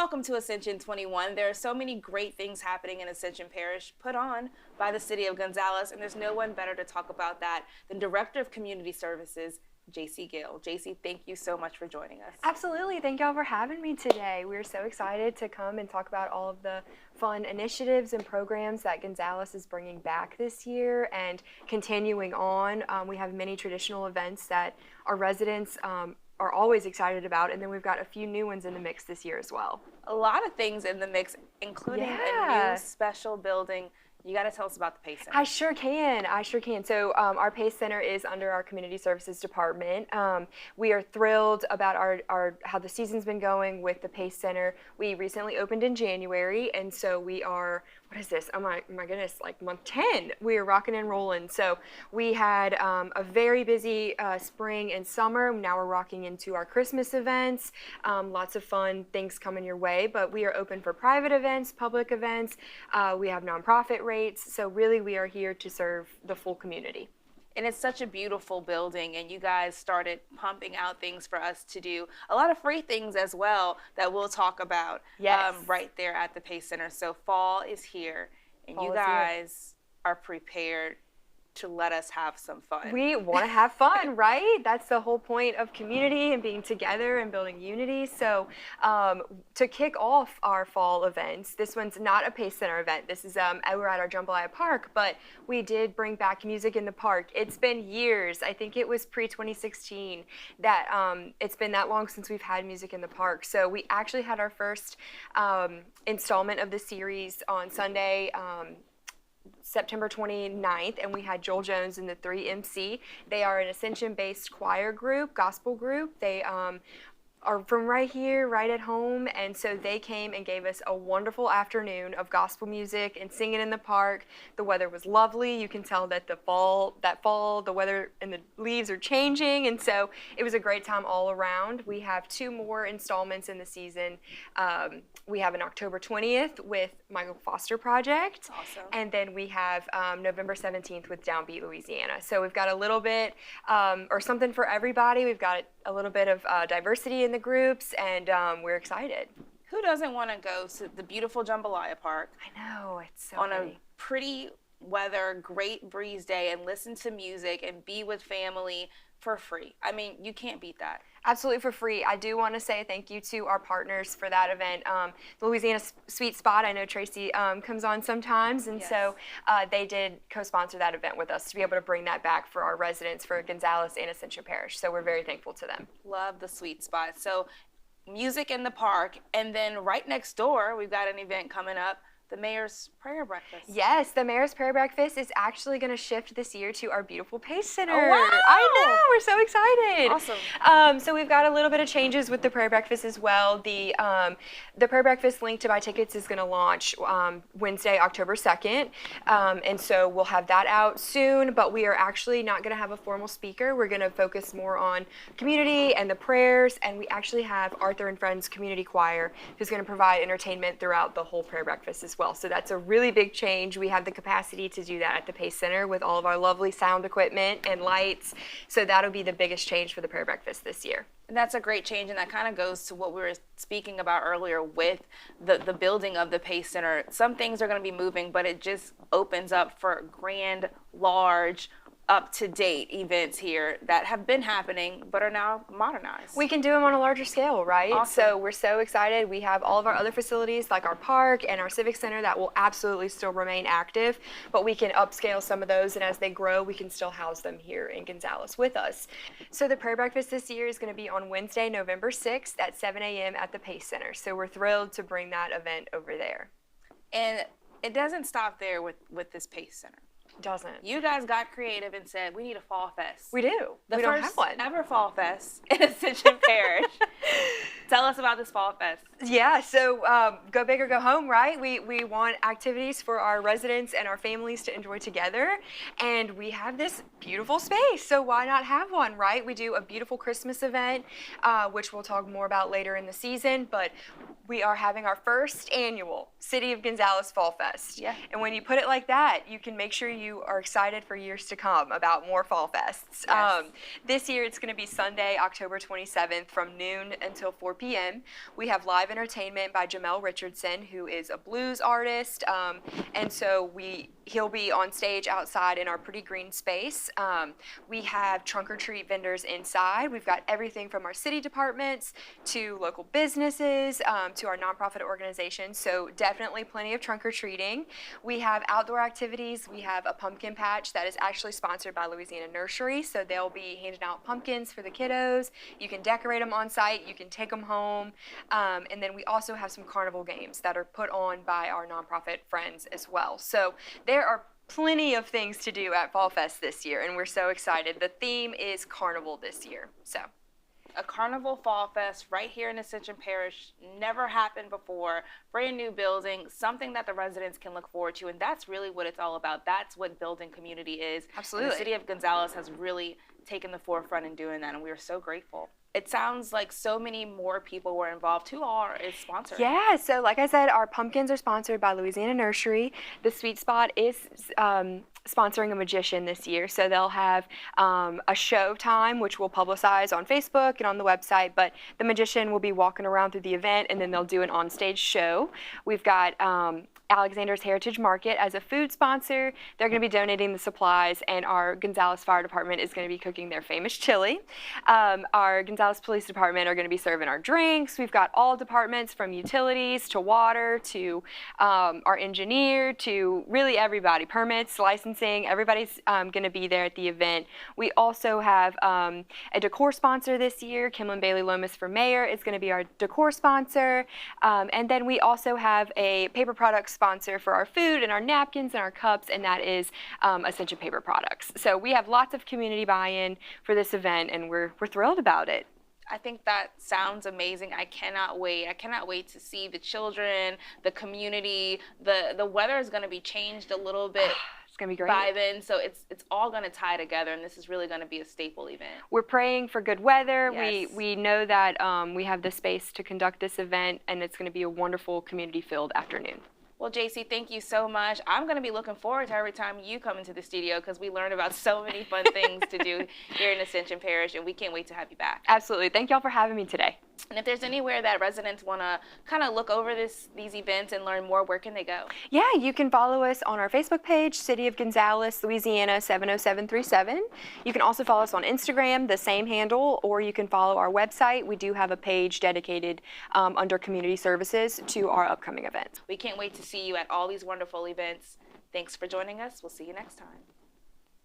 Welcome to Ascension 21. There are so many great things happening in Ascension Parish put on by the City of Gonzales, and there's no one better to talk about that than Director of Community Services, Jaycee Gill. Jaycee, thank you so much for joining us. Absolutely. Thank y'all for having me today. We're so excited to come and talk about all of the fun initiatives and programs that Gonzales is bringing back this year and continuing on. We have many traditional events that our residents are always excited about, and then we've got a few new ones in the mix this year as well. A lot of things in the mix, including a new special building. You got to tell us about the PACE Center. I sure can. So our PACE Center is under our Community Services Department. We are thrilled about our how the season's been going with the PACE Center. We recently opened in January, and so we are, what is this? Oh my goodness, like month 10. We are rocking and rolling. So we had a very busy spring and summer. Now we're rocking into our Christmas events. Lots of fun things coming your way, but we are open for private events, public events. We have nonprofit rates. So really we are here to serve the full community. And it's such a beautiful building, and you guys started pumping out things for us to do. A lot of free things as well that we'll talk about right there at the PACE Center. So fall is here, and you guys are prepared to let us have some fun. We want to have fun, right? That's the whole point of community and being together and building unity. So to kick off our fall events, this one's not a PACE Center event. This is, we're at our Jambalaya Park, but we did bring back music in the park. It's been years. I think it was pre-2016 that it's been that long since we've had music in the park. So we actually had our first installment of the series on Sunday, September 29th, and we had Joel Jones and the 3MC. They are an Ascension-based choir group, gospel group. They are from right here, right at home, and so they came and gave us a wonderful afternoon of gospel music and singing in the park. The weather was lovely. You can tell that the fall, the weather and the leaves are changing, and so it was a great time all around. We have two more installments in the season. We have an October 20th with Michael Foster Project, and then we have November 17th with Downbeat Louisiana. So we've got a little bit, or something for everybody. We've got a little bit of diversity in the groups, and we're excited. Who doesn't want to go to the beautiful Jambalaya Park? I know, it's so on pretty. A pretty weather, great breeze day, and listen to music and be with family for free. I mean, you can't beat that. Absolutely for free. I do want to say thank you to our partners for that event. The Louisiana Sweet Spot, I know Tracy comes on sometimes, and so they did co-sponsor that event with us to be able to bring that back for our residents for Gonzales and Ascension Parish. So we're very thankful to them. Love the Sweet Spot. So music in the park, and then right next door, we've got an event coming up, the Mayor's Prayer Breakfast. Yes, the Mayor's Prayer Breakfast is actually going to shift this year to our beautiful PACE Center. Oh, wow. I know, we're so excited. Awesome. So we've got a little bit of changes with the Prayer Breakfast as well. The Prayer Breakfast link to buy tickets is going to launch Wednesday, October 2nd. And so we'll have that out soon, but we are actually not going to have a formal speaker. We're going to focus more on community and the prayers, and we actually have Arthur and Friends Community Choir who's going to provide entertainment throughout the whole Prayer Breakfast as well. So that's a really big change. We have the capacity to do that at the PACE Center with all of our lovely sound equipment and lights. So that'll be the biggest change for the Prayer Breakfast this year. And that's a great change, and that kind of goes to what we were speaking about earlier with the building of the PACE Center. Some things are going to be moving, but it just opens up for grand, large, up-to-date events here that have been happening but are now modernized. We can do them on a larger scale, right? Awesome. So we're so excited. We have all of our other facilities like our park and our civic center that will absolutely still remain active, but we can upscale some of those, and as they grow, we can still house them here in Gonzales with us. So the Prayer Breakfast this year is going to be on Wednesday, November 6th at 7 a.m. at the PACE Center. So we're thrilled to bring that event over there. And it doesn't stop there with this PACE Center. Doesn't. You guys got creative and said, we need a fall fest. We do. We don't have one. The first ever fall fest in Ascension Parish. Tell us about this fall fest. Yeah, so go big or go home, right? We want activities for our residents and our families to enjoy together, and we have this beautiful space, so why not have one, right? We do a beautiful Christmas event, which we'll talk more about later in the season, but we are having our first annual City of Gonzales Fall Fest. Yeah. And when you put it like that, you can make sure you you are excited for years to come about more Fall Fests. Yes. This year it's going to be Sunday, October 27th from noon until 4 p.m. We have live entertainment by Jamel Richardson, who is a blues artist, and so he'll be on stage outside in our pretty green space. We have trunk or treat vendors inside. We've got everything from our city departments to local businesses to our nonprofit organizations, so definitely plenty of trunk or treating. We have outdoor activities. We have a pumpkin patch that is actually sponsored by Louisiana Nursery, so they'll be handing out pumpkins for the kiddos. You can decorate them on site, you can take them home, and then we also have some carnival games that are put on by our nonprofit friends as well. So there are plenty of things to do at Fall Fest this year, and we're so excited. The theme is Carnival this year. So a Carnival Fall Fest right here in Ascension Parish, never happened before, brand new building, something that the residents can look forward to, and that's really what it's all about. That's what building community is. Absolutely. And the City of Gonzales has really taken the forefront in doing that, and we are so grateful. It sounds like so many more people were involved. Who is sponsoring? Yeah, so like I said, our pumpkins are sponsored by Louisiana Nursery. The Sweet Spot is sponsoring a magician this year, so they'll have a show time, which we'll publicize on Facebook and on the website, but the magician will be walking around through the event, and then they'll do an on-stage show. We've got Alexander's Heritage Market as a food sponsor. They're going to be donating the supplies, and our Gonzales Fire Department is going to be cooking their famous chili. Our Gonzales Police Department are going to be serving our drinks. We've got all departments from utilities to water to our engineer to really everybody, permits, licensing, everybody's going to be there at the event. We also have a decor sponsor this year. Kimlin Bailey Lomas for mayor is going to be our decor sponsor. And then we also have a paper products sponsor for our food and our napkins and our cups, and that is Ascension Paper Products. So we have lots of community buy-in for this event, and we're thrilled about it. I think that sounds amazing. I cannot wait. I cannot wait to see the children, the community. The weather is going to be changed a little bit. It's going to be great. By then, so it's all going to tie together, and this is really going to be a staple event. We're praying for good weather. Yes. We know that we have the space to conduct this event, and it's going to be a wonderful community-filled afternoon. Well, Jaycee, thank you so much. I'm going to be looking forward to every time you come into the studio because we learn about so many fun things to do here in Ascension Parish, and we can't wait to have you back. Absolutely. Thank y'all for having me today. And if there's anywhere that residents want to kind of look over these events and learn more, where can they go? Yeah, you can follow us on our Facebook page, City of Gonzales, Louisiana 70737. You can also follow us on Instagram, the same handle, or you can follow our website. We do have a page dedicated under community services to our upcoming events. We can't wait to see you at all these wonderful events. Thanks for joining us. We'll see you next time.